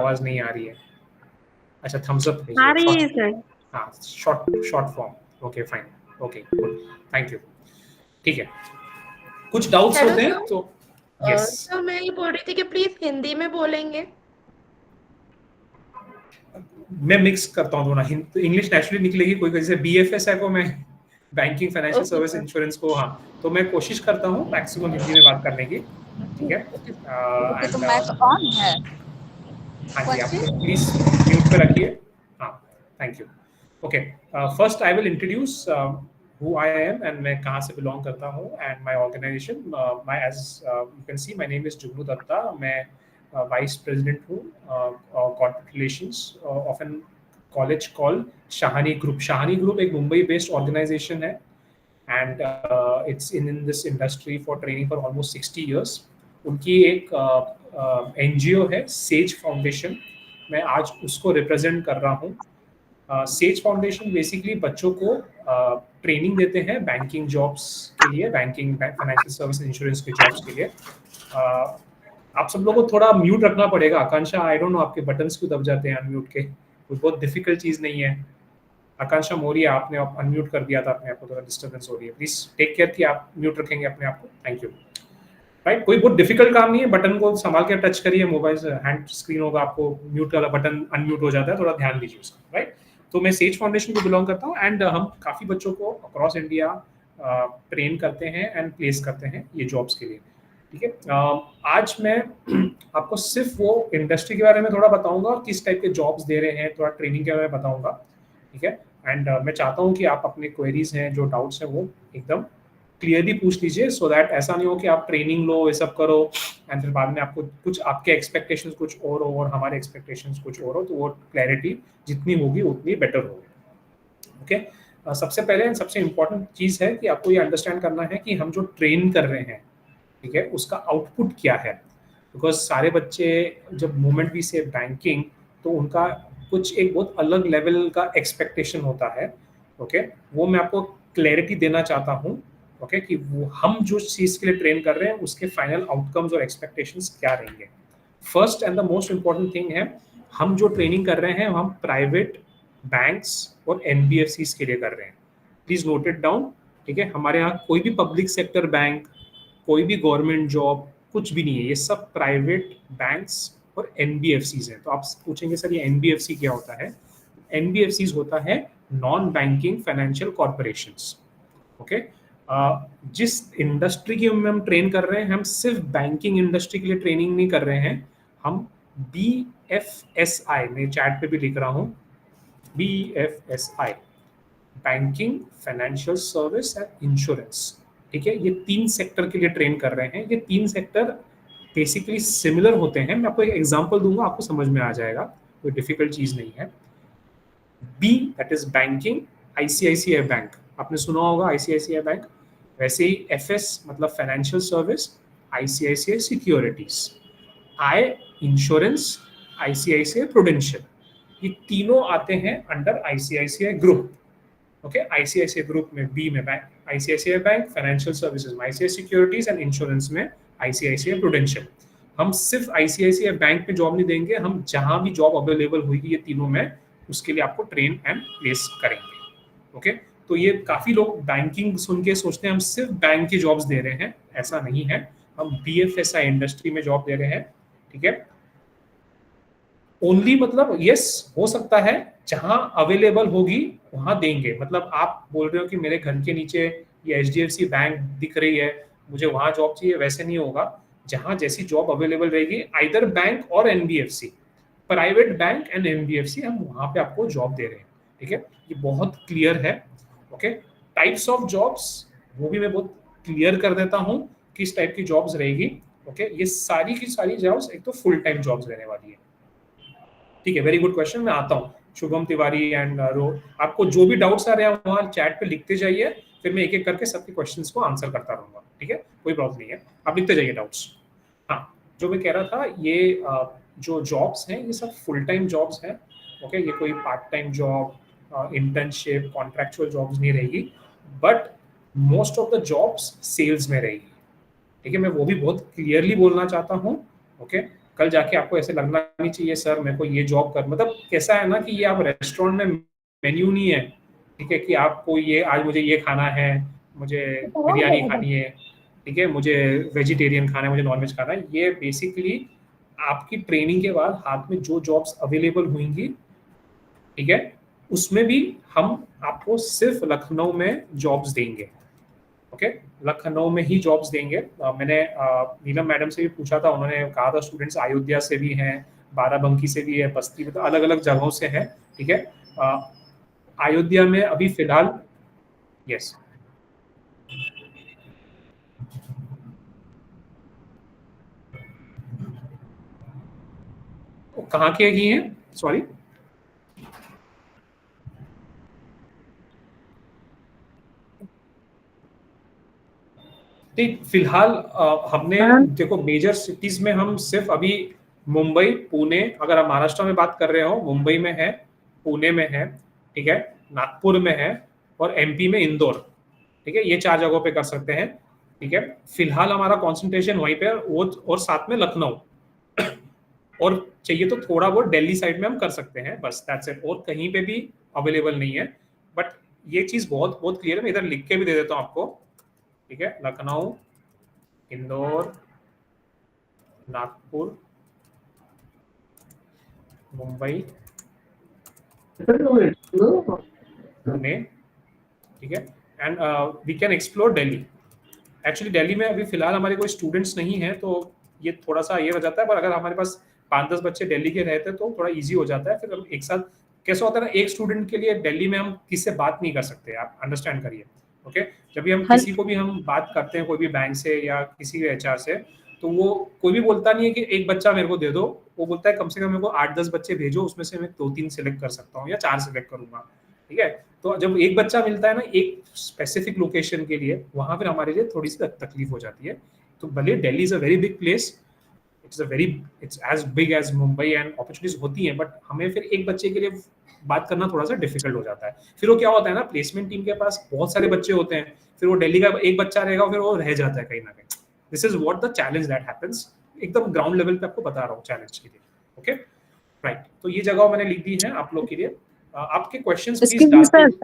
आवाज नहीं आ रही है। अच्छा, थम्स अप आ भेजिए। रही है सर। हाँ, short form. Okay fine. Okay good, thank you. ठीक है, कुछ डाउट्स हेलो होते हैं सर। तो यस। सर मैं ये बोल रही थी कि प्लीज हिंदी में बोलेंगे। मैं मिक्स करता हूँ थोड़ा, इंग्लिश नेचुरली निकलेगी, कोई जैसे BFS है को मैं banking financial okay service sir. Insurance को, हाँ, तो मैं कोशिश करता हूँ मैक्सिमम हिंदी में बात करने की। ठीक है, ओके, तो एंड मैच ऑन है। हाँ जी, आप क्वेश्चन। प्लीज म्यूट पे रखिए। हाँ, thank you. Okay, first I will introduce who I am and मैं कहाँ से belong करता हूँ and my organization, my as you can see my name is Jugnu Dutta. मैं वाइस प्रेसिडेंट हूँ corporate relations of an college call Shahani group. Shahani group एक Mumbai based organisation है and it's in this industry for training for almost 60 years. उनकी एक NGO है says foundation, मैं आज उसको रिप्रेजेंट कर रहा हूँ। सेज फाउंडेशन बेसिकली बच्चों को ट्रेनिंग देते हैं बैंकिंग जॉब्स के लिए, बैंकिंग फाइनेंशियल सर्विस इंश्योरेंस के जॉब्स के लिए। आप सब लोगों को थोड़ा म्यूट रखना पड़ेगा। आकांक्षा, आई डोंट नो आपके बटन्स क्यों दब जाते हैं अनम्यूट के, कुछ बहुत डिफिकल्ट चीज़ नहीं है। आकांक्षा मौर्य, आपने अनम्यूट कर दिया था अपने आप को, थोड़ा डिस्टर्बेंस हो रही है, प्लीज टेक केयर कि आप म्यूट रखेंगे अपने आप को, थैंक यू। राइट, कोई बहुत डिफिकल्ट काम नहीं है, बटन को संभाल के टच करिए, मोबाइल से हैंड स्क्रीन होगा, आपको म्यूट वाला बटन अनम्यूट हो जाता है, थोड़ा ध्यान दीजिए उसका। राइट, तो मैं सेज फाउंडेशन को बिलोंग करता हूँ एंड हम काफ़ी बच्चों को अक्रॉस इंडिया ट्रेन करते हैं एंड प्लेस करते हैं ये जॉब्स के लिए। ठीक है, आज मैं आपको सिर्फ वो इंडस्ट्री के बारे में थोड़ा बताऊंगा, किस टाइप के जॉब्स दे रहे हैं, थोड़ा ट्रेनिंग के बारे में बताऊंगा। ठीक है, एंड मैं चाहता हूँ कि आप अपने क्वेरीज हैं, जो डाउट्स हैं, वो एकदम क्लियरली पूछ लीजिए, सो दैट ऐसा नहीं हो कि आप ट्रेनिंग लो, ये सब करो एंड फिर बाद में आपको कुछ, आपके एक्सपेक्टेशंस कुछ और हो और हमारे एक्सपेक्टेशंस कुछ और हो, तो वो क्लैरिटी जितनी होगी उतनी बेटर होगी। ओके, सबसे पहले सबसे इम्पोर्टेंट चीज़ है कि आपको ये अंडरस्टैंड करना है कि हम जो ट्रेन कर रहे हैं, ठीक है, उसका आउटपुट क्या है। बिकॉज सारे बच्चे जब मोमेंट भी से बैंकिंग, तो उनका कुछ एक बहुत अलग लेवल का एक्सपेक्टेशन होता है। ओके, वो मैं आपको क्लैरिटी देना चाहता हूँ। ओके, कि वो हम जो चीज़ के लिए ट्रेन कर रहे हैं उसके फाइनल आउटकम्स और एक्सपेक्टेशंस क्या रहेंगे। First and the most important thing है, हम जो ट्रेनिंग कर रहे हैं हम प्राइवेट बैंक्स और NBFCs के लिए कर रहे हैं। Please note it down. ठीक है, हमारे यहाँ कोई भी पब्लिक सेक्टर बैंक, कोई भी गवर्नमेंट जॉब कुछ भी नहीं है, ये सब प्राइवेट बैंक्स और NBFCs हैं। तो आप पूछेंगे सर ये NBFC क्या होता है? NBFCs होता है non banking financial corporations. Okay, जिस इंडस्ट्री की हम ट्रेन कर रहे हैं, हम सिर्फ बैंकिंग इंडस्ट्री के लिए ट्रेनिंग नहीं कर रहे हैं, हम BFSI, मैं चैट पे भी लिख रहा हूँ, BFSI, banking financial service and insurance. ठीक है, ये 3 सेक्टर के लिए ट्रेन कर रहे हैं। ये 3 सेक्टर बेसिकली सिमिलर होते हैं। मैं आपको एक एग्जांपल दूंगा, आपको समझ में आ जाएगा, कोई डिफिकल्ट चीज नहीं है। B, that is banking, ICICI bank, आपने सुना होगा ICICI बैंक। वैसे ही FS मतलब financial service, ICICI securities. I, insurance, ICICI prudential. ये तीनों आते हैं under ICICI group. Okay, ICICI group में बी में bank, ICICI bank, financial services में ICICI सिक्योरिटीज एंड इंश्योरेंस में ICICI प्रूडेंशियल। हम सिर्फ ICICI बैंक में जॉब नहीं देंगे, हम जहां भी जॉब अवेलेबल होगी ये तीनों में, उसके लिए आपको ट्रेन एंड प्लेस करेंगे। ओके, तो ये काफी लोग बैंकिंग सुन के सोचते हैं हम सिर्फ बैंक की जॉब्स दे रहे हैं, ऐसा नहीं है। हम BFSI इंडस्ट्री में जॉब दे रहे हैं। ठीक है, ओनली मतलब यस हो सकता है जहां अवेलेबल होगी वहां देंगे। मतलब आप बोल रहे हो कि मेरे घर के नीचे ये HDFC बैंक दिख रही है, मुझे वहां जॉब चाहिए, वैसे नहीं होगा। जहां जैसी जॉब अवेलेबल रहेगी, आइदर बैंक और NBFC, private bank and NBFC, हम वहां पे आपको जॉब दे रहे हैं। ठीक है, ये बहुत क्लियर है। ओके, टाइप्स ऑफ जॉब्स वो भी मैं बहुत क्लियर कर देता हूँ, किस टाइप की जॉब्स रहेगी। ओके, ये सारी की सारी जॉब्स एक तो फुल टाइम जॉब्स रहने वाली है। ठीक है, वेरी गुड क्वेश्चन। मैं आता हूँ शुभम तिवारी एंड रो, आपको जो भी डाउट्स आ रहे हैं वहाँ चैट पे लिखते जाइए, फिर मैं एक एक करके सबके क्वेश्चंस को आंसर करता रहूंगा। ठीक है, कोई प्रॉब्लम नहीं है, आप लिखते जाइए डाउट्स। हाँ, जो मैं कह रहा था, ये जो जॉब्स हैं ये सब फुल टाइम जॉब्स हैं। ओके, ये कोई part time job, internship, contractual jobs नहीं रहेगी, but most of the jobs sales में रहेगी। ठीक है, मैं वो भी बहुत क्लियरली बोलना चाहता हूँ। ओके, कल जाके आपको ऐसे लगना नहीं चाहिए सर मेरे को ये जॉब कर, मतलब कैसा है ना कि ये आप रेस्टोरेंट में मेन्यू नहीं है, ठीक है, कि आपको ये आज मुझे ये खाना है, मुझे बिरयानी खानी है, ठीक है, मुझे वेजिटेरियन खाना है, मुझे नॉनवेज खाना है। ये बेसिकली आपकी ट्रेनिंग के बाद हाथ में जो जॉब्स अवेलेबल होंगी, ठीक है, उसमें भी हम आपको सिर्फ लखनऊ में जॉब्स देंगे। ओके, लखनऊ में ही जॉब्स देंगे। मैंने नीलम मैडम से भी पूछा था, उन्होंने कहा था स्टूडेंट्स अयोध्या से भी हैं, बाराबंकी से भी है, बस्ती में, तो अलग अलग जगहों से हैं, ठीक है। अयोध्या में अभी फिलहाल, यस, कहाँ के ही हैं, सॉरी, ठीक, फिलहाल हमने देखो मेजर सिटीज में हम सिर्फ अभी मुंबई, पुणे, अगर आप महाराष्ट्र में बात कर रहे हो, मुंबई में है, पुणे में है, ठीक है, नागपुर में है, और एमपी में इंदौर, ठीक है, ये 4 जगहों पे कर सकते हैं, ठीक है। फिलहाल हमारा कंसंट्रेशन वहीं पे वो, और साथ में लखनऊ, और चाहिए तो थोड़ा बहुत दिल्ली साइड में हम कर सकते हैं, बस दैट्स इट, और कहीं पे भी अवेलेबल नहीं है। बट ये चीज बहुत बहुत क्लियर है, मैं इधर लिख के भी दे देता हूँ आपको, ठीक है, लखनऊ, इंदौर, नागपुर, मुंबई, पुणे, ठीक है, and we can explore Delhi. Actually Delhi में अभी फिलहाल हमारे कोई स्टूडेंट्स नहीं है, तो ये थोड़ा सा ये हो जाता है, पर अगर हमारे पास 5-10 बच्चे दिल्ली के रहते तो थोड़ा इजी हो जाता है। फिर हम एक साथ, कैसा होता है ना, एक स्टूडेंट के लिए दिल्ली में हम किससे बात नहीं कर सकते, आप अंडरस्टैंड करिए। ओके, जब भी हम हाँ किसी को भी हम बात करते हैं, कोई भी बैंक से या किसी भी एचआर से, तो वो कोई भी बोलता नहीं है कि एक बच्चा मेरे को दे दो, वो बोलता है कम से कम मेरे को 8-10 बच्चे भेजो, उसमें से मैं 2-3 सिलेक्ट कर सकता हूँ या 4 सिलेक्ट करूंगा, ठीक है। तो जब एक बच्चा मिलता है ना एक स्पेसिफिक लोकेशन के लिए, वहां फिर हमारे लिए थोड़ी सी तकलीफ हो जाती है। तो भले Delhi is a very big place, it's as big as Mumbai and opportunities होती हैं, बट हमें फिर एक बच्चे के लिए बात करना थोड़ा सा डिफिकल्ट हो जाता है। फिर वो क्या होता है ना, प्लेसमेंट टीम के पास बहुत सारे बच्चे होते हैं, फिर वो दिल्ली का एक बच्चा रहेगा, फिर वो रह जाता है कहीं ना कहीं। This is what the challenge that happens, एकदम ग्राउंड लेवल पे आपको बता रहा हूँ चैलेंज के लिए। ओके, राइट, तो ये जगह मैंने लिख दी है आप लोग के लिए। आपके क्वेश्चंस प्लीज एक्सक्यूज मी डालते। सर,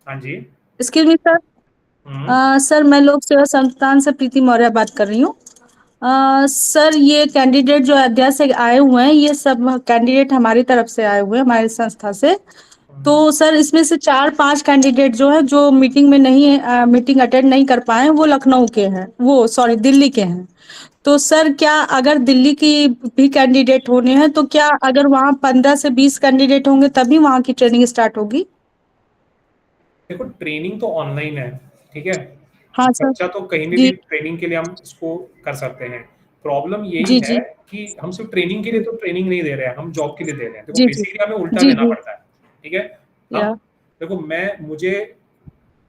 हाँ जी। एक्सक्यूज मी सर, सर मैं लोक सेवा संस्थान से प्रीति मौर्य बात कर रही हूँ। सर ये कैंडिडेट जो अयोध्या से आए हुए हैं, ये सब कैंडिडेट हमारी तरफ से आए हुए हैं, हमारी संस्था से। तो सर इसमें से 4-5 कैंडिडेट जो है, जो मीटिंग में नहीं मीटिंग अटेंड नहीं कर पाए, वो लखनऊ के हैं, वो सॉरी दिल्ली के हैं। तो सर क्या अगर दिल्ली की भी कैंडिडेट होने हैं, तो क्या अगर वहाँ 15 से 20 कैंडिडेट होंगे तभी वहाँ की ट्रेनिंग स्टार्ट होगी? देखो ट्रेनिंग तो ऑनलाइन है, ठीक है, हाँ सर। बच्चा तो कहीं भी जी ट्रेनिंग के लिए हम इसको कर सकते हैं। प्रॉब्लम यही जी है जी कि हम सिर्फ ट्रेनिंग के लिए तो ट्रेनिंग नहीं दे रहे हैं, हम जॉब के लिए दे रहे हैं। देखो जी जी बेसिकली हमें उल्टा जी देना जी पड़ता है, ठीक है। हम, या देखो मुझे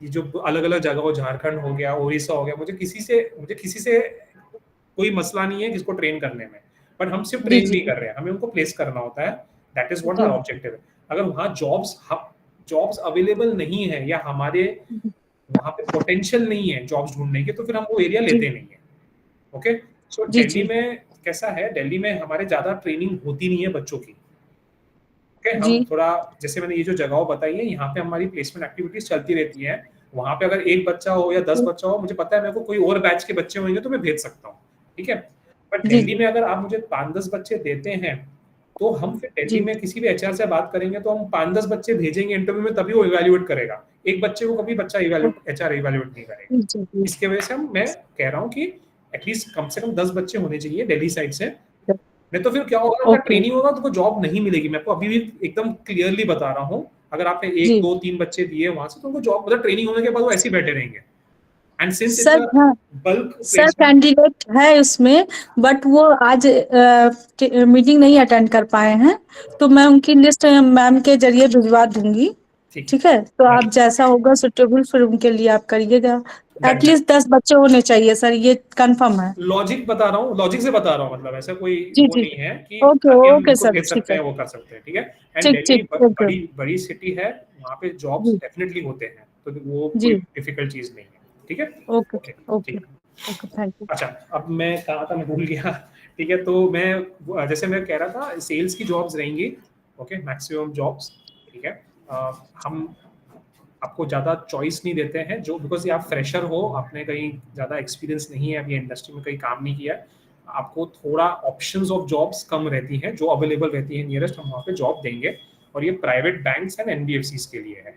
ये जो अलग अलग जगह हो, झारखंड हो गया, उड़ीसा हो गया, मुझे किसी से कोई मसला नहीं है किसको ट्रेन करने में, बट हम सिर्फ जी ट्रेन जी नहीं कर रहे हैं, हमें उनको प्लेस करना होता है। दैट इज व्हाट जी आवर ऑब्जेक्टिव है। अगर वहाँ जॉब्स अवेलेबल नहीं है, या हमारे वहाँ पे पोटेंशियल नहीं है जॉब्स ढूंढने के, तो फिर हम वो एरिया जी लेते नहीं है। ओके, सो जी दिल्ली जी में कैसा है, दिल्ली में हमारे ज्यादा ट्रेनिंग होती नहीं है बच्चों की। ओके, जी हम थोड़ा, जैसे मैंने ये जो जगह बताई है, यहाँ पे हमारी प्लेसमेंट एक्टिविटीज चलती रहती है। वहाँ पे अगर एक बच्चा हो या 10 बच्चा हो, मुझे पता है मेरे को कोई और बैच के बच्चे होंगे तो मैं भेज सकता हूँ, ठीक है। बट जी दिल्ली में अगर आप मुझे 5-10 बच्चे देते हैं, तो हम फिर दिल्ली जी में किसी भी एचआर से बात करेंगे, तो हम 5-10 बच्चे भेजेंगे इंटरव्यू में, तभी वो इवेल्युएट करेगा। एक बच्चे को कभी बच्चा एचआर इवेल्युएट नहीं करेगा। जी जी इसके वजह से मैं कह रहा हूँ कि एटलीस्ट कम से कम 10 बच्चे होने चाहिए दिल्ली साइड से। नहीं तो फिर क्या होगा, अगर ओके ट्रेनिंग होगा तो जॉब नहीं मिलेगी। मैं आपको अभी भी एकदम क्लियरली बता रहा हूँ, अगर आपने 1, जी 2, 3 बच्चे दिए वहां से, तो उनको जॉब, मतलब ट्रेनिंग होने के बाद वो ऐसे ही बैठे रहेंगे। And since it's sir. Uh हाँ बल्क सर, प्लेसमेंट। कैंडिडेट है उसमें, बट वो आज मीटिंग नहीं अटेंड कर पाए हैं, तो मैं उनकी लिस्ट मैम के जरिए भिजवा दूंगी। ठीक ठीक है, तो है, आप जैसा होगा सुटेबल फिर उनके लिए आप करिएगा। डन। एटलीस्ट 10 बच्चे होने चाहिए सर, ये कंफर्म है। लॉजिक बता रहा हूँ, लॉजिक से बता रहा हूँ, मतलब ऐसा कोई जी वो जी नहीं है कि ओके ताकि हम ओके उनको सर, भेज ठीक सकते है, हैं, वो कर सकते हैं, ठीक है। एंड ठीक दिल्ली ठीक ओके। बड़ी बड़ी सिटी है, वहाँ पे जॉब्स जी डेफिनेटली होते हैं, तो वो कोई जी डिफिकल्ट चीज नहीं है, ठीक है। ओके ओके, ओके ठीक। Okay, thank you. अच्छा, अब मैं कहा था, मैं भूल गया। ठीक है, तो मैं जैसे मैं कह रहा था सेल्स की जॉब्स रहेंगी, ओके, मैक्सिमम जॉब्स, ठीक है। हम आपको ज़्यादा चॉइस नहीं देते हैं, जो बिकॉज ये आप फ्रेशर हो, आपने कहीं ज़्यादा एक्सपीरियंस नहीं है, अभी इंडस्ट्री में कहीं काम नहीं किया है, आपको थोड़ा ऑप्शंस ऑफ जॉब्स कम रहती हैं, जो अवेलेबल रहती है नियरेस्ट हम वहाँ पे जॉब देंगे, और ये प्राइवेट बैंक्स एंड एनबीएफसीज के लिए है,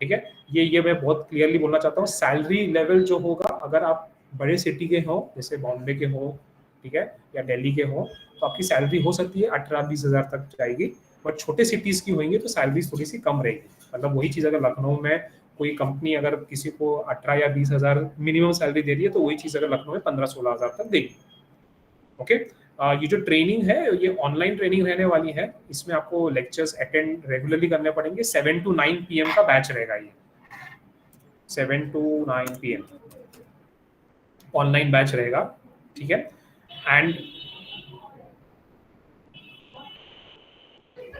ठीक है। ये मैं बहुत क्लियरली बोलना चाहता हूँ। सैलरी लेवल जो होगा, अगर आप बड़े सिटी के हो, जैसे बॉम्बे के हो, ठीक है, या दिल्ली के हो, तो आपकी सैलरी हो सकती है 18-20 हज़ार तक जाएगी, बट छोटे सिटीज की होंगी तो सैलरी थोड़ी सी कम रहेगी। मतलब वही चीज़ अगर लखनऊ में कोई कंपनी अगर किसी को 18 या 20 हज़ार मिनिमम सैलरी दे रही है, तो वही चीज़ अगर लखनऊ में 15-16 हज़ार तक देगी, ओके। ये जो ट्रेनिंग है ये ऑनलाइन ट्रेनिंग रहने वाली है, इसमें आपको लेक्चर्स अटेंड रेगुलरली करने पड़ेंगे। 7 to 9 PM का बैच रहेगा, ये 7 to 9 PM ऑनलाइन बैच रहेगा, ठीक है। एंड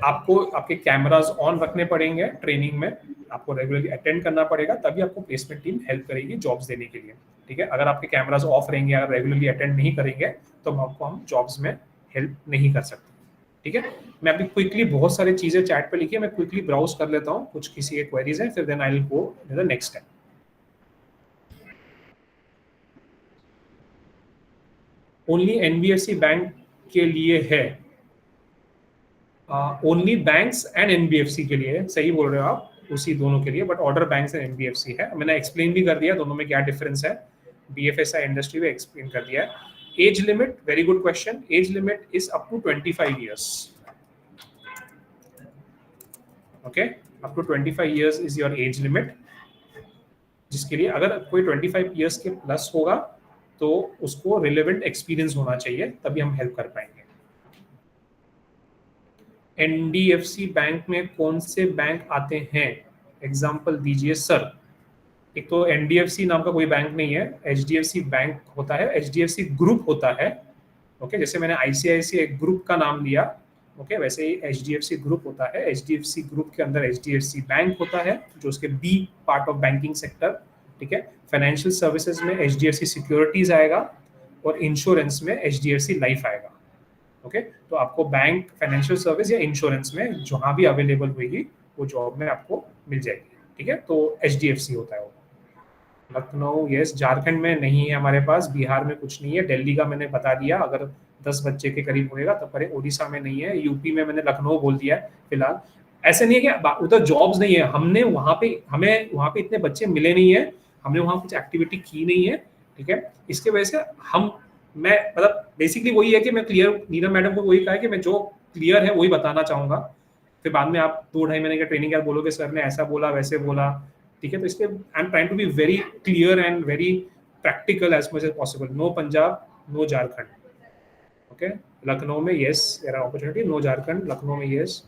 आपको आपके कैमरास ऑन रखने पड़ेंगे, ट्रेनिंग में आपको रेगुलरली अटेंड करना पड़ेगा, तभी आपको प्लेसमेंट टीम हेल्प करेगी जॉब्स देने के लिए, ठीक है। अगर आपके कैमरास ऑफ रहेंगे, अगर रेगुलरली अटेंड नहीं करेंगे, तो हम जॉब्स में हेल्प नहीं कर सकते, ठीक है। मैं अभी क्विकली बहुत सारी चीजें चैट पे लिखी है, मैं क्विकली ब्राउज कर लेता हूँ, कुछ किसी के क्वेरीज हैं, फिर then I will go to the next step. Only NBFC bank के लिए है, ओनली बैंक्स एंड एनबीएफसी के लिए, सही बोल रहे हो आप, उसी दोनों के लिए, but order banks and NBFC है। मैंने एक्सप्लेन भी कर दिया दोनों में क्या डिफरेंस है, बीएफएसआई इंडस्ट्री में एक्सप्लेन कर दिया है। Age limit, very good question, age limit is up to 25 years, okay, up to 25 years is your age limit, जिसके लिए अगर कोई 25 ईयर्स के प्लस होगा तो उसको रिलेवेंट एक्सपीरियंस होना चाहिए, तभी हम हेल्प कर पाएंगे। एनडीएफसी बैंक में कौन से बैंक आते हैं, एग्जाम्पल दीजिए सर। एक तो एनडीएफसी नाम का कोई बैंक नहीं है, एचडीएफसी बैंक होता है, एचडीएफसी ग्रुप होता है, ओके। जैसे मैंने आईसीआईसीआई ग्रुप का नाम लिया, ओके, वैसे ही एचडीएफसी ग्रुप होता है। एचडीएफसी ग्रुप के अंदर एचडीएफसी बैंक होता है, जो उसके B part of banking sector, ठीक है। फाइनेंशियल सर्विसेज में एचडीएफसी सिक्योरिटीज आएगा, और इंश्योरेंस में एचडीएफसी लाइफ आएगा, ओके। तो आपको बैंक, फाइनेंशियल सर्विस या इंश्योरेंस में जहां भी अवेलेबल होगी वो जॉब में आपको मिल जाएगी, ठीक है। तो एचडीएफसी होता है वो। लखनऊ, यस, झारखंड में नहीं है हमारे पास, बिहार में कुछ नहीं है, दिल्ली का मैंने बता दिया, अगर 10 बच्चे के करीब होएगा तब पर, उड़ीसा में नहीं है, यूपी में मैंने लखनऊ बोल दिया है फिलहाल। ऐसे नहीं है कि उधर जॉब्स नहीं है, हमें वहाँ पे इतने बच्चे मिले नहीं है, हमने वहाँ कुछ एक्टिविटी की नहीं है, ठीक है। इसके वजह से मैं मतलब बेसिकली वही है कि मैं क्लियर, नीरम मैडम को वही कहा है कि मैं जो क्लियर है वही बताना चाहूंगा, फिर बाद में आप 2-2.5 महीने का ट्रेनिंग के बाद बोलोगे सर ने ऐसा बोला वैसे बोला, ठीक है। तो इसलिए I am trying to be very clear and very practical as much as possible. No Punjab, no Jharkhand, okay. Lucknow में yes there are opportunity, no Jharkhand, Lucknow में यस,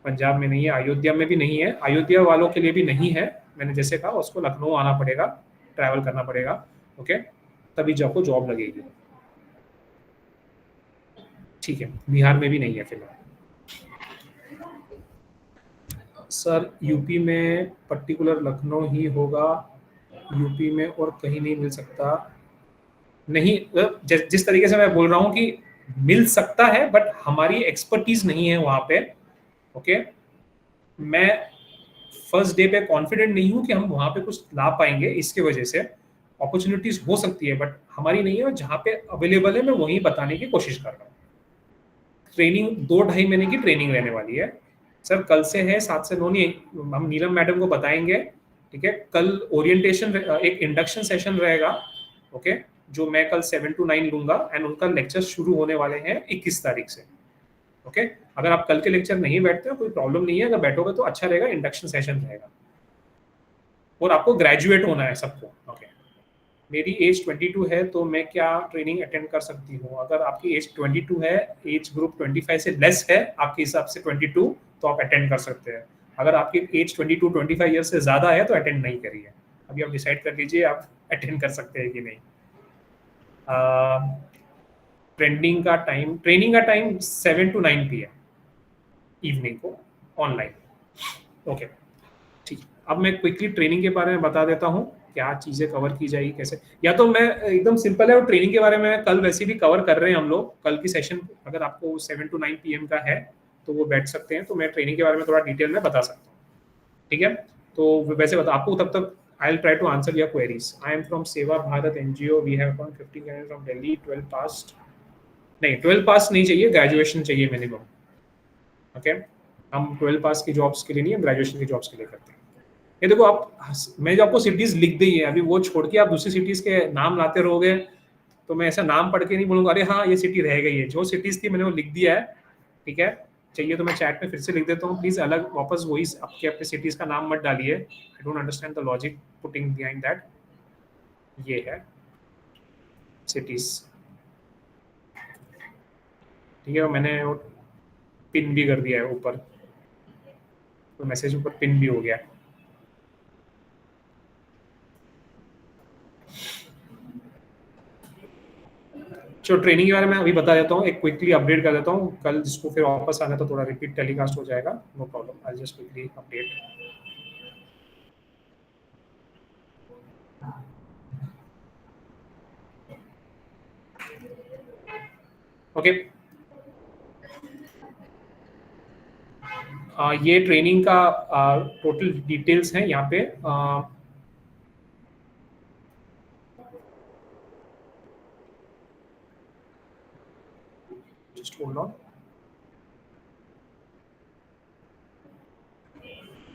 पंजाब में नहीं है, अयोध्या में भी नहीं है, अयोध्या वालों के लिए भी नहीं है, मैंने जैसे कहा उसको लखनऊ आना पड़ेगा, ट्रैवल करना पड़ेगा, ओके, तभी आपको जॉब लगेगी, ठीक है। बिहार में भी नहीं है फिलहाल। सर यूपी में पर्टिकुलर लखनऊ ही होगा, यूपी में और कहीं नहीं मिल सकता? नहीं, जिस तरीके से मैं बोल रहा हूँ कि मिल सकता है, बट हमारी एक्सपर्टीज नहीं है वहां पे, ओके। मैं फर्स्ट डे पे कॉन्फिडेंट नहीं हूँ कि हम वहां पे कुछ ला पाएंगे, इसके वजह से अपॉर्चुनिटीज हो सकती है बट हमारी नहीं है, और जहाँ पे अवेलेबल है मैं वही बताने की कोशिश कर रहा हूँ। ट्रेनिंग 2-2.5 महीने की ट्रेनिंग रहने वाली है सर, कल से है 7 से 9 नहीं, हम नीलम मैडम को बताएंगे, ठीक है। कल ओरिएंटेशन, एक इंडक्शन सेशन रहेगा, ओके, जो मैं कल 7 to 9 लूंगा, एंड उनका लेक्चर शुरू होने वाले हैं 21 तारीख से, ओके। अगर आप कल के लेक्चर नहीं बैठते हो कोई प्रॉब्लम नहीं है, अगर बैठोगे तो अच्छा रहेगा, इंडक्शन सेशन रहेगा, और आपको ग्रेजुएट होना है सबको, ओके। मेरी एज 22 है, तो मैं क्या ट्रेनिंग अटेंड कर सकती हूँ? अगर आपकी एज 22 है, एज ग्रुप 25 से लेस है आपके हिसाब से 22, तो आप अटेंड कर सकते हैं। अगर आपकी एज 22-25 ईयर से ज़्यादा है तो अटेंड नहीं करिए, अभी आप डिसाइड कर लीजिए आप अटेंड कर सकते हैं कि नहीं। ट्रेनिंग का टाइम 7 to 9 PM इवनिंग को, ऑनलाइन, ओके, ठीक। अब मैं क्विकली ट्रेनिंग के बारे में बता देता हूँ, क्या चीज़ें कवर की जाएगी, कैसे, या तो मैं एकदम सिंपल है, और ट्रेनिंग के बारे में कल वैसे भी कवर कर रहे हैं हम लोग। कल की सेशन अगर आपको 7 to 9 PM का है तो वो बैठ सकते हैं, तो मैं ट्रेनिंग के बारे में थोड़ा डिटेल में बता सकता हूँ, ठीक है। तो वैसे बता आपको, तब तक I will try to answer your queries. I am from Seva Bharat NGO, we have around 50 candidate from Delhi, 12 pass नहीं, 12 पास नहीं चाहिए, ग्रेजुएशन चाहिए मिनिमम, ओके। हम 12 पास की जॉब्स के लिए नहीं, हम ग्रेजुएशन की जॉब्स के लिए करते हैं। ये देखो आप, मैं जो आपको सिटीज लिख दी है अभी, वो छोड़ के आप दूसरी सिटीज के नाम लाते रहोगे तो मैं ऐसा नाम पढ़ के नहीं बोलूंगा अरे हाँ ये सिटी रह गई है। जो सिटीज थी मैंने वो लिख दिया है, ठीक है। चाहिए तो मैं चैट में फिर से लिख देता हूँ, प्लीज अलग वापस वही आपके अपने सिटीज का नाम मत डालिए। I don't understand the logic putting behind that. ये है सिटीज, ठीक है। और मैंने वो पिन भी कर दिया है ऊपर, तो मैसेज ऊपर पिन भी हो गया। जो ट्रेनिंग के बारे में अभी बता देता हूँ, एक क्विकली अपडेट कर देता हूँ। कल जिसको फिर वापस आना तो थोड़ा रिपीट टेलीकास्ट हो जाएगा, no problem, I just quickly update. Okay, ये ट्रेनिंग का टोटल डिटेल्स हैं यहाँ पे। Just hold on,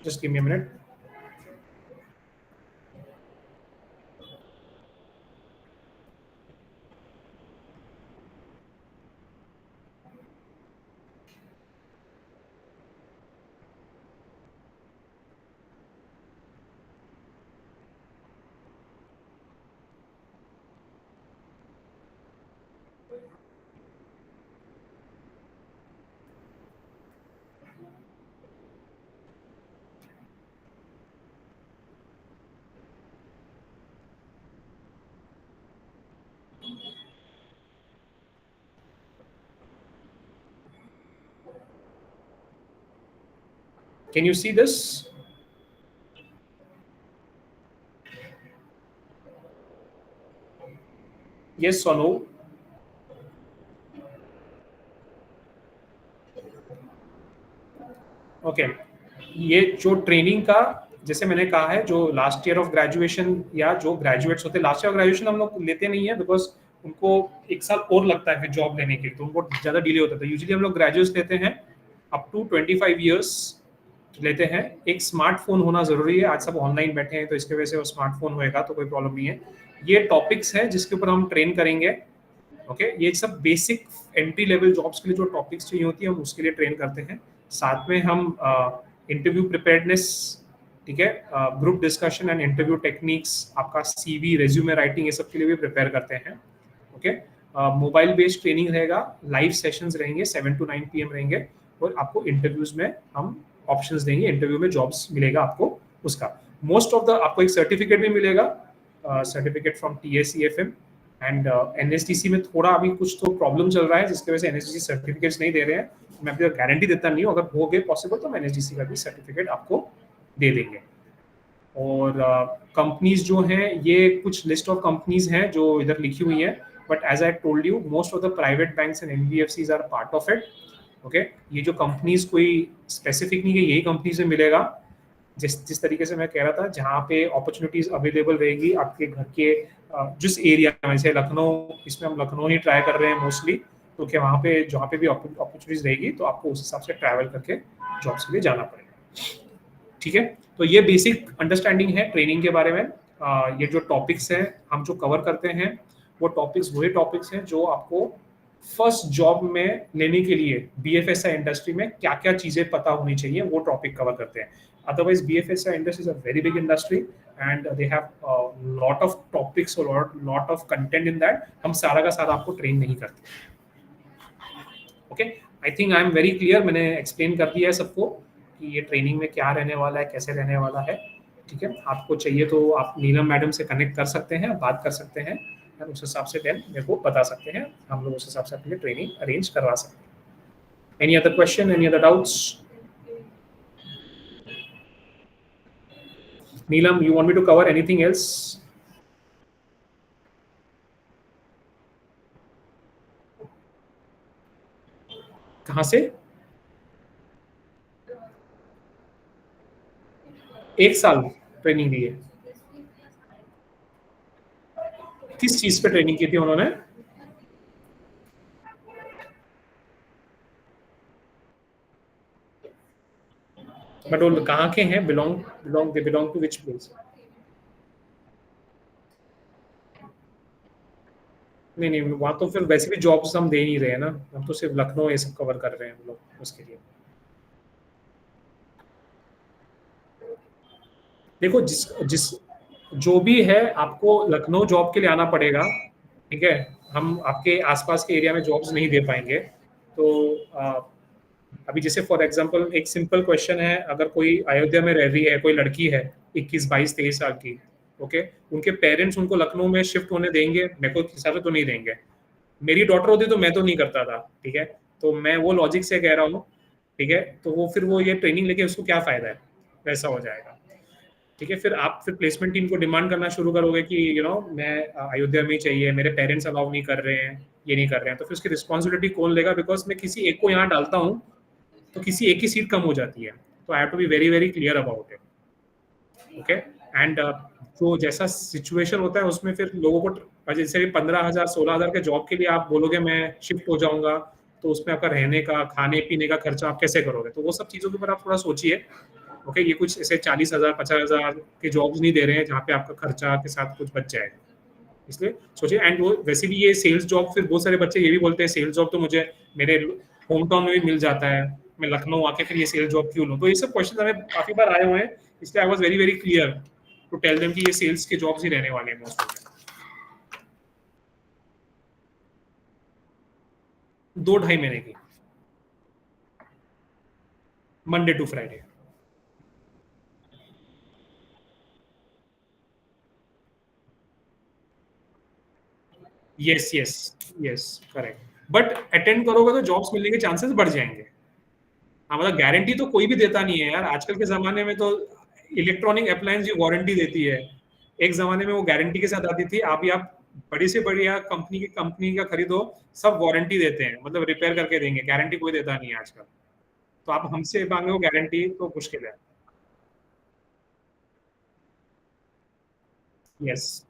just give me a minute. Can you see this? Yes or no? Okay, ये जो ट्रेनिंग का, जैसे मैंने कहा है, जो लास्ट ईयर ऑफ ग्रेजुएशन या जो ग्रेजुएट्स होते हैं, लास्ट ईयर ऑफ ग्रेजुएशन हम लोग लेते नहीं है बिकॉज उनको एक साल और लगता है फिर जॉब लेने के लिए, तो उनको ज़्यादा डिले होता है। यूजुअली हम लोग ग्रेजुएट्स लेते हैं अप टू 25 ईयर्स लेते हैं। एक स्मार्टफोन होना ज़रूरी है, आज सब ऑनलाइन बैठे हैं तो इसके वजह से वो स्मार्टफोन होएगा तो कोई प्रॉब्लम नहीं है। ये टॉपिक्स हैं जिसके ऊपर हम ट्रेन करेंगे, ओके। ये सब बेसिक एंट्री लेवल जॉब्स के लिए जो टॉपिक्स चाहिए होती है हम उसके लिए ट्रेन करते हैं। साथ में हम इंटरव्यू प्रिपेयर्डनेस, ठीक है, group discussion and interview techniques, आपका CV रेज्यूमे राइटिंग, ये सब के लिए भी प्रिपेयर करते हैं, ओके। मोबाइल बेस्ड ट्रेनिंग रहेगा, लाइव सेशंस रहेंगे, 7 to 9 PM रहेंगे, और आपको इंटरव्यूज में हम ऑप्शंस देंगे, इंटरव्यू में जॉब्स मिलेगा आपको उसका। मोस्ट ऑफ द आपको एक सर्टिफिकेट भी मिलेगा, certificate from TSEFM and NSDC में थोड़ा अभी कुछ तो प्रॉब्लम चल रहा है जिसकी वजह से NSDC सर्टिफिकेट्स नहीं दे रहे हैं। मैं अभी गारंटी देता नहीं हूँ, अगर हो गए पॉसिबल तो हम NSDC का भी सर्टिफिकेट आपको दे देंगे। और कंपनीज जो हैं, ये कुछ लिस्ट ऑफ कंपनीज हैं जो इधर लिखी हुई हैं, but as I told you most of the private banks and NBFCs are part of it, okay. ये जो कंपनीज कोई स्पेसिफिक नहीं है, यही कंपनी से मिलेगा। जिस तरीके से मैं कह रहा था, जहाँ पे अपॉर्चुनिटीज अवेलेबल रहेगी आपके घर के जिस एरिया में, से लखनऊ, इसमें हम लखनऊ ही ट्राई कर रहे हैं मोस्टली, तो क्या वहाँ पे जहाँ पे भी अपॉर्चुनिटीज रहेगी तो आपको उस हिसाब से ट्रैवल करके जॉब्स के लिए जाना पड़ेगा, ठीक है। तो ये बेसिक अंडरस्टैंडिंग है ट्रेनिंग के बारे में। ये जो टॉपिक्स हैं हम जो कवर करते हैं, वो टॉपिक्स वही टॉपिक्स हैं जो आपको फर्स्ट जॉब में लेने के लिए BFSI इंडस्ट्री में क्या क्या चीजें पता होनी चाहिए, वो टॉपिक कवर करते हैं। Otherwise, BFSI industry is a very big industry and they have a lot of topics or lot of content in that. हम सारा का सारा आपको ट्रेन नहीं करते, okay. I think I am very clear, मैंने एक्सप्लेन कर दिया है सबको कि ये ट्रेनिंग में क्या रहने वाला है, कैसे रहने वाला है, ठीक है। आपको चाहिए तो आप नीलम मैडम से कनेक्ट कर सकते हैं, बात कर सकते हैं, और उस हिसाब से देन मेरे को बता सकते हैं, हम लोग उस हिसाब से अपनी ट्रेनिंग अरेंज करवा सकते हैं। Any other question, any other doubts? Neelam, you want me to cover anything else? कहाँ से? 1 साल ट्रेनिंग दी है। किस चीज पे ट्रेनिंग की थी उन्होंने? बट वो कहाँ के हैं? They belong to which place? नहीं, वहां तो फिर वैसे भी जॉब्स हम दे नहीं रहे हैं ना, हम तो सिर्फ लखनऊ ये सब कवर कर रहे हैं हम लोग उसके लिए। देखो, जिस जिस जो भी है, आपको लखनऊ जॉब के लिए आना पड़ेगा, ठीक है? हम आपके आसपास के एरिया में जॉब्स नहीं दे पाएंगे। तो अभी जैसे फॉर एग्जांपल एक सिंपल क्वेश्चन है, अगर कोई अयोध्या में रह रही है, कोई लड़की है 21, 22, 23 साल की, ओके, उनके पेरेंट्स उनको लखनऊ में शिफ्ट होने देंगे? मेरे को हिसाब से तो नहीं देंगे। मेरी डॉटर होती तो मैं तो नहीं करता था, ठीक है? तो मैं वो लॉजिक से कह रहा हूँ, ठीक है? तो वो फिर वो ये ट्रेनिंग लेके उसको क्या फायदा है? वैसा हो जाएगा, ठीक है? फिर आप फिर प्लेसमेंट टीम को डिमांड करना शुरू करोगे कि मैं अयोध्या में ही चाहिए, मेरे पेरेंट्स अलाउ नहीं कर रहे हैं, ये नहीं कर रहे हैं, तो फिर उसकी रिस्पॉन्सिबिलिटी कौन लेगा? बिकॉज मैं किसी एक को यहाँ डालता हूँ तो किसी एक की सीट कम हो जाती है। तो I have to be very very clear about it, okay? And तो जैसा सिचुएशन होता है उसमें फिर लोगों को, जैसे 15,000 16,000 के जॉब के लिए आप बोलोगे मैं शिफ्ट हो जाऊंगा, तो उसमें आपका रहने का, खाने पीने का खर्चा आप कैसे करोगे? तो वो सब चीज़ों के ऊपर आप थोड़ा सोचिए, ओके? ये कुछ ऐसे 40,000 50,000 के जॉब्स नहीं दे रहे हैं जहाँ पे आपका खर्चा के साथ कुछ बच जाएगा, इसलिए सोचिए। एंड वो वैसे भी ये सेल्स जॉब, फिर बहुत सारे बच्चे ये भी बोलते हैं सेल्स जॉब तो मुझे मेरे होम टाउन में भी मिल जाता है, मैं लखनऊ आके फिर ये सेल्स जॉब क्यों लूँ? तो ये सब क्वेश्चन हमें काफी बार आए हुए हैं, इसलिए I was very very clear to tell them कि ये सेल्स के जॉब्स ही रहने वाले हैं मोस्ट ऑफ देम। 2-2.5 महीने की, Monday to Friday. Yes yes yes, correct. But attend करोगे तो जॉब्स मिलने के चांसेस बढ़ जाएंगे। हाँ, मतलब गारंटी तो कोई भी देता नहीं है यार, आजकल के जमाने में तो इलेक्ट्रॉनिक अप्लायंस भी वारंटी देती है। एक जमाने में वो गारंटी के साथ आती थी, अभी आप बड़ी से बढ़िया कंपनी का खरीदो, सब वारंटी देते हैं, मतलब रिपेयर करके देंगे, गारंटी कोई देता नहीं है आजकल। तो आप हमसे मांगो गारंटी तो मुश्किल है। Yes,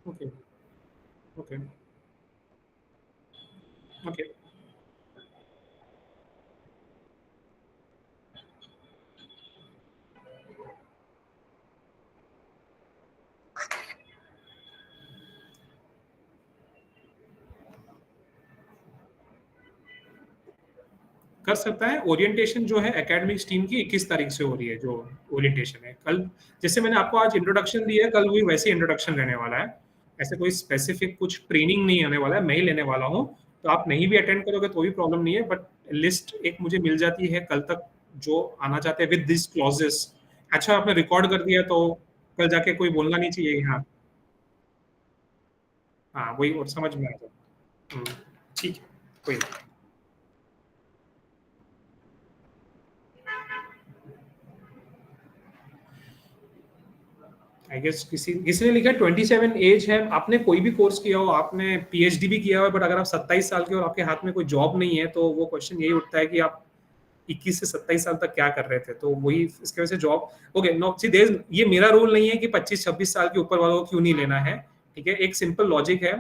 okay okay okay. कर सकता है। ओरिएंटेशन जो है एकेडमिक्स टीम की 21 तारीख से हो रही है, जो ओरिएंटेशन है कल, जैसे मैंने आपको आज इंट्रोडक्शन दी है, कल भी वैसे इंट्रोडक्शन रहने वाला है। ऐसे कोई स्पेसिफिक कुछ ट्रेनिंग नहीं होने वाला है, मैं ही लेने वाला हूँ। तो आप नहीं भी अटेंड करोगे तो भी प्रॉब्लम नहीं है, बट लिस्ट एक मुझे मिल जाती है कल तक जो आना चाहते हैं विद दिस क्लॉजेस। अच्छा, आपने रिकॉर्ड कर दिया तो कल जाके कोई बोलना नहीं चाहिए। हाँ हाँ, वही, और समझ में आ जाए। ठीक है, कोई नहीं। आई गेस किसी ने लिखा 27 एज है, आपने कोई भी कोर्स किया हो, आपने पीएचडी भी किया हो, बट अगर आप 27 साल के और आपके हाथ में कोई जॉब नहीं है, तो वो क्वेश्चन यही उठता है कि आप 21 से 27 साल तक क्या कर रहे थे? तो वही इसके वजह से job, okay no see there, ये मेरा रूल नहीं है कि 25-26 साल के ऊपर वालों को क्यों नहीं लेना है, ठीक है? एक सिंपल लॉजिक है,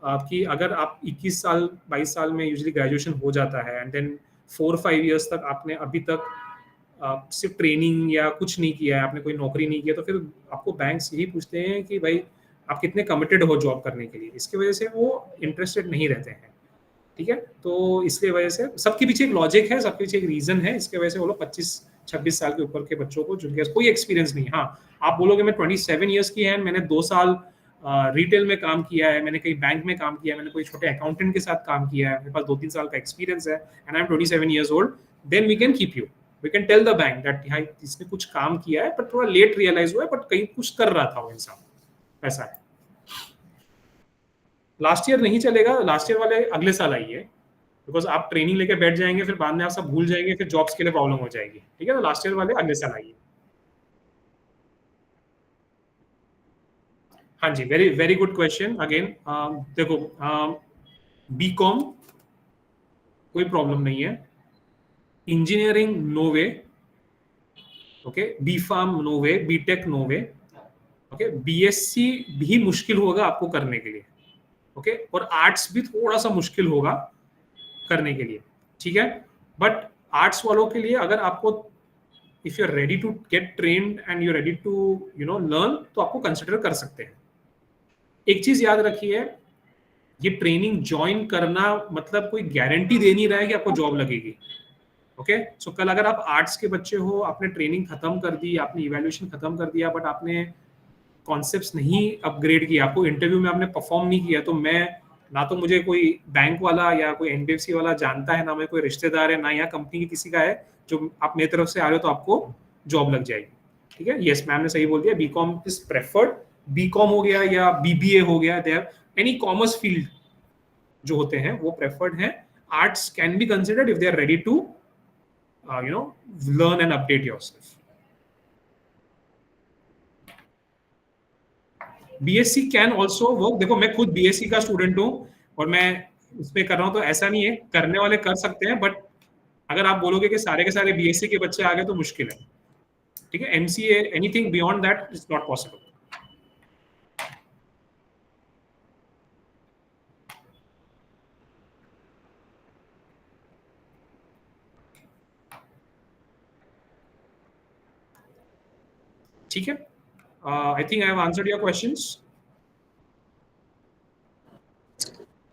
आपकी अगर आप 21 साल 22 साल में यूजुअली ग्रेजुएशन हो जाता है एंड देन 4-5 इयर्स तक आपने अभी तक सिर्फ ट्रेनिंग या कुछ नहीं किया है, आपने कोई नौकरी नहीं किया, तो फिर आपको बैंक्स यही पूछते हैं कि भाई आप कितने कमिटेड हो जॉब करने के लिए। इसकी वजह से वो इंटरेस्टेड नहीं रहते हैं, ठीक है। तो इसलिए वजह से सबके पीछे एक लॉजिक है, सबके पीछे एक रीजन है, इसके वजह से वो लोग 25-26 साल के ऊपर के बच्चों को जिनके पास कोई एक्सपीरियंस नहीं। हाँ, आप बोलोगे मैं 27 ईयर्स की है, मैंने 2 साल रिटेल में काम किया है, मैंने कहीं बैंक में काम किया है, मैंने कोई छोटे अकाउंटेंट के साथ काम किया है, मेरे पास 2-3 साल का एक्सपीरियंस है and I am 27 years old, then we can keep you, we can tell the bank that हाँ इसने कुछ काम किया है पर थोड़ा लेट रियलाइज हुआ है, बट कहीं कुछ कर रहा था वो इंसान, ऐसा है। लास्ट ईयर नहीं चलेगा, लास्ट ईयर वाले अगले साल आइए, बिकॉज आप ट्रेनिंग लेके बैठ जाएंगे, फिर बाद में आप सब भूल जाएंगे, फिर जॉब्स के लिए प्रॉब्लम हो जाएगी, ठीक है। तो लास्ट ईयर वाले अगले साल आइए। हाँ जी, very very good question again. देखो, बीकॉम कोई प्रॉब्लम नहीं है, engineering no way, okay, B pharm no way, BTech no way, okay, BSc भी मुश्किल होगा आपको करने के लिए, ओके, और आर्ट्स भी थोड़ा सा मुश्किल होगा करने के लिए, ठीक है। बट आर्ट्स वालों के लिए अगर आपको if you are ready to get trained and you ready to learn, तो आपको कंसिडर कर सकते हैं। एक चीज याद रखिए, ये ट्रेनिंग ज्वाइन करना मतलब कोई गारंटी दे नहीं रहा है कि आपको जॉब लगेगी, ओके। सो कल अगर आप आर्ट्स के बच्चे हो, आपने ट्रेनिंग खत्म कर दी, आपने इवैल्यूएशन खत्म कर दिया, बट आपने कॉन्सेप्ट्स नहीं अपग्रेड किया, आपको इंटरव्यू में आपने परफॉर्म नहीं किया, तो मैं ना तो मुझे कोई बैंक वाला या कोई एनबीएफसी वाला जानता है, ना मैं कोई रिश्तेदार है, ना यहाँ कंपनी की किसी का है जो आप मेरी तरफ से आ रहे हो तो आपको जॉब लग जाएगी, ठीक है। यस, मैम ने सही बोल दिया, बीकॉम इज प्रेफर्ड, बीकॉम हो गया या बीबीए हो गया, देयर एनी कॉमर्स फील्ड जो होते हैं वो प्रेफर्ड हैं। Arts can be considered if they are ready to learn and update yourself. BSc can also work, देखो मैं खुद बीएससी का स्टूडेंट हूँ और मैं उसमें कर रहा हूँ, तो ऐसा नहीं है, करने वाले कर सकते हैं, बट अगर आप बोलोगे कि सारे के सारे बीएससी के बच्चे आ गए तो मुश्किल है, ठीक है। MCA anything beyond that is not possible. ठीक है, I think I have answered your questions.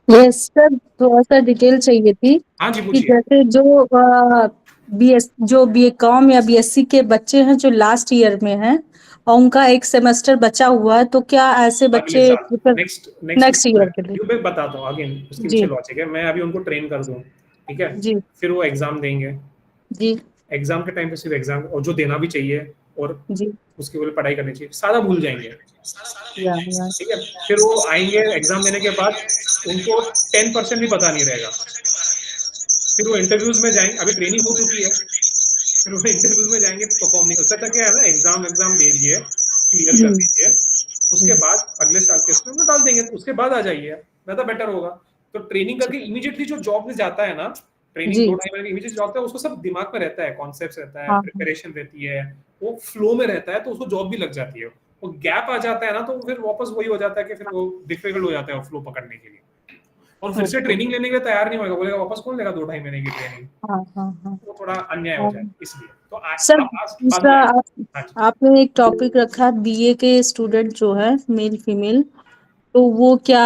Yes sir, थोड़ा सा डिटेल चाहिए थी हाँ जी, कि पूछिए। जैसे जो बीकॉम या बीएससी के बच्चे हैं जो लास्ट ईयर में हैं और उनका एक सेमेस्टर बचा हुआ है, तो क्या ऐसे अगले बच्चे साल नेक्स्ट ईयर के लिए? मैं बताता हूँ अगेन, उसके जी पीछे लॉजिक है। मैं अभी उनको ट्रेन कर दूँ, ठीक है, जी फिर वो एग्जाम देंगे, जी एग्जाम के टाइम पे सिर्फ एग्जाम, और जो देना भी चाहिए और जी उसके लिए पढ़ाई करनी चाहिए, सारा भूल जाएंगे, या ठीक है। फिर वो आएंगे एग्जाम देने के बाद, उनको 10% भी पता नहीं रहेगा, फिर वो इंटरव्यूज में जाएंगे, अभी ट्रेनिंग हो चुकी है, फिर वो इंटरव्यूज में जाएंगे परफॉर्म नहीं हो सकता। क्या है ना, एग्जाम दे दीजिए, क्लियर कर दीजिए, उसके बाद अगले साल के इसमें डाल देंगे, उसके बाद आ जाइए, ज़्यादा बेटर होगा। तो ट्रेनिंग करके इमीडिएटली जो जॉब में जाता है ना, ट्रेनिंग जी 2-2.5 महीने इमीडिएट जॉब है, उसको सब दिमाग में रहता है, कॉन्सेप्ट रहता है, हाँ प्रिपरेशन रहती है, वो फ्लो में रहता है, तो उसको जॉब भी लग जाती है। वो गैप आ जाता है ना, तो फिर वापस वही हो जाता है कि फिर वो डिफिकल्ट हो जाता है फ्लो पकड़ने के लिए, और फिर से ओके ट्रेनिंग लेने के लिए तैयार नहीं होगा, बोलेगा वापस कौन लेगा 2-2.5 महीने की ट्रेनिंग, हाँ हाँ हाँ वो थोड़ा अन्याय हो जाए, इसलिए तो सर आप बाद दूसरा में आएंगे। हाँ जी। आपने एक टॉपिक रखा बीए के स्टूडेंट जो है मेल फीमेल, तो वो क्या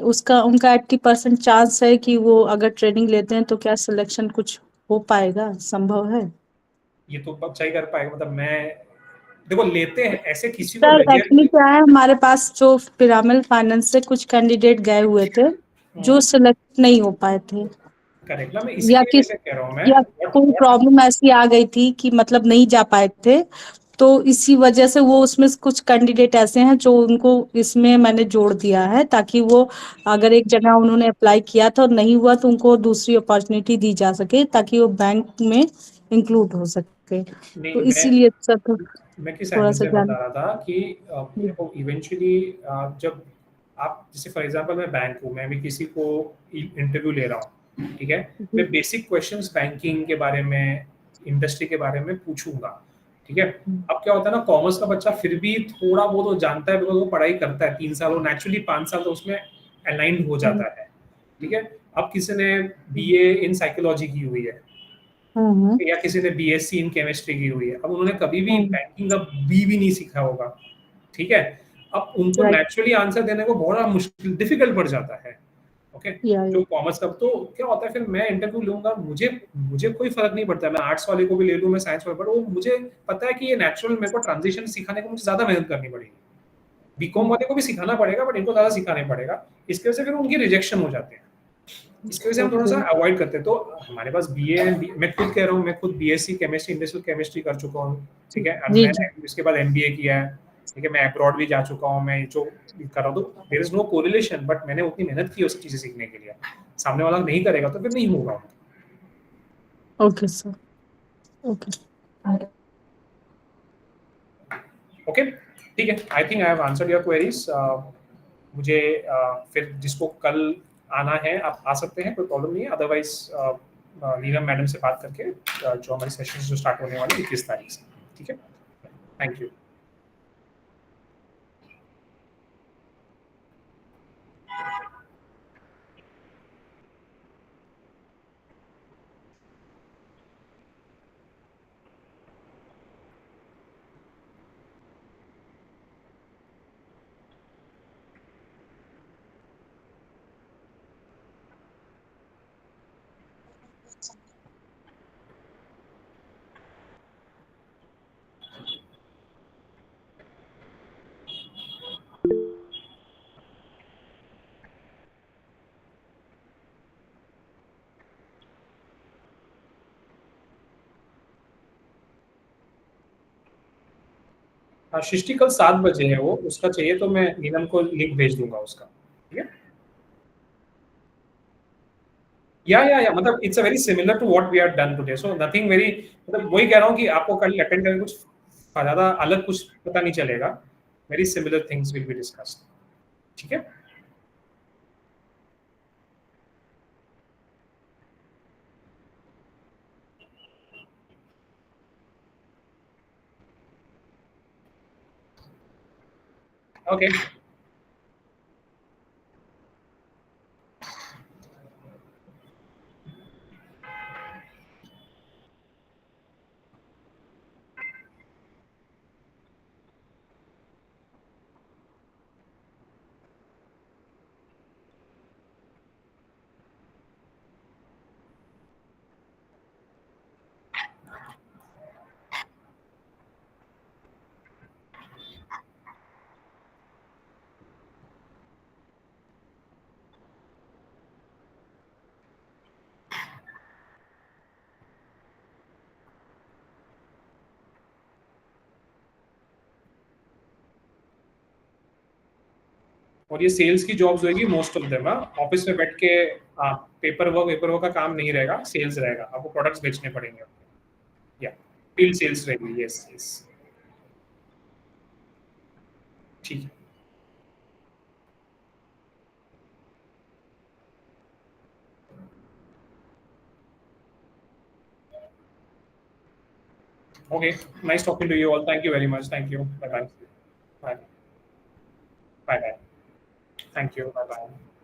उसका उनका 80% चांस है कि वो अगर ट्रेनिंग लेते हैं तो क्या सिलेक्शन कुछ हो पाएगा, संभव है? ये तो अच्छा ही कर पाएगा, मतलब मैं देखो लेते हैं ऐसे किसी को सर लगे। एक्चुअली क्या है, हमारे पास जो पिरामिल फाइनेंस से कुछ कैंडिडेट गए हुए थे जो सिलेक्ट नहीं हो पाए थे, करेक्ट ना, मैं या इसीलिए किस कह रहा हूँ मैं या कोई what प्रॉब्लम ऐसी आ गई थी कि मतलब नहीं जा पाए थे, तो इसी वजह से वो उसमें से कुछ कैंडिडेट ऐसे हैं जो उनको इसमें मैंने जोड़ दिया है, ताकि वो अगर एक जगह उन्होंने अप्लाई किया था और नहीं हुआ तो उनको दूसरी अपॉर्चुनिटी दी जा सके ताकि वो बैंक में इंक्लूड हो सके, नहीं, तो इसीलिए सब मैं किस थोड़ा एंगल सा से जान। बता रहा था कि देखो इवेंचुअली जब आप जैसे फॉर एग्जांपल मैं बैंक हूँ, मैं भी किसी को इंटरव्यू ले रहा हूँ, ठीक है, जी मैं बेसिक क्वेश्चंस बैंकिंग के बारे में, इंडस्ट्री के बारे में पूछूंगा, ठीक है। अब क्या होता है ना, कॉमर्स का बच्चा फिर भी थोड़ा बहुत वो जानता है, बिकॉज वो पढ़ाई करता है 3 साल, वो नेचुरली 5 साल तो उसमें अलाइंड हो जाता है, ठीक है। अब किसी ने बीए इन साइकोलॉजी की हुई है या किसी ने बीएससी इन केमिस्ट्री की हुई है, अब उन्होंने कभी भी बैंकिंग का बी भी नहीं सीखा होगा, ठीक है। अब उनको नेचुरली आंसर देने को बड़ा मुश्किल डिफिकल्ट पड़ जाता है, ओके। जो कॉमर्स का तो क्या होता है, फिर मैं इंटरव्यू लूंगा, मुझे मुझे कोई फर्क नहीं पड़ता, मैं आर्ट्स वाले को भी ले लूं, मैं साइंस वाले, बट वो मुझे पता है कि ये नेचुरल, मेरे को ट्रांजिशन सिखाने को मुझे ज्यादा मेहनत करनी पड़ेगी। बीकॉम वाले को भी सिखाना पड़ेगा बट इनको ज्यादा सिखाना पड़ेगा, इसकी वजह से फिर उनकी रिजेक्शन हो जाते हैं। इसकी वजह से हम थोड़ा सा अवॉइड करते हैं। तो हमारे पास बीए मैं खुद कह रहा हूँ, मैं खुद बीएससी केमिस्ट्री इंडस्ट्रियल केमिस्ट्री कर चुका हूँ, ठीक है। और मैं इसके बाद एमबीए किया है, ठीक है। मैं अब्रॉड भी जा चुका हूँ, मैं जो कर रहा हूँ, तो there is no correlation, but मैंने उतनी मेहनत की उस चीजें सीखने के लिए। सामने वाला नहीं करेगा तो फिर नहीं होगा। ओके सर, ओके ओके, ठीक है। I think I have answered your queries. मुझे फिर जिसको कल आना है आप आ सकते हैं, कोई प्रॉब्लम नहीं है। अदरवाइज नीलम मैडम से बात करके जो हमारी सेशन जो स्टार्ट होने वाली 21 तारीख से, ठीक है। Thank you. सृष्टि कल 7 बजे है, वो उसका चाहिए तो मैं नीलम को लिंक भेज दूंगा उसका, ठीक है। या मतलब it's a very similar to what we have done today, so nothing very, मतलब वही कह रहा हूँ कि आपको कल अटेंड करके कुछ ज्यादा अलग कुछ पता नहीं चलेगा। Very similar things will be discussed, ठीक है। ओके, और ये सेल्स की जॉब्स होगी मोस्ट ऑफ देम, ऑफिस में बैठ के पेपर वर्क का काम नहीं रहेगा, सेल्स रहेगा, आपको प्रोडक्ट्स बेचने पड़ेंगे, या फील्ड सेल्स रहेगी। यस यस, ठीक है। Okay, nice talking to you all. Thank you very much. Thank you. Bye bye. Bye bye. Thank you. Bye bye.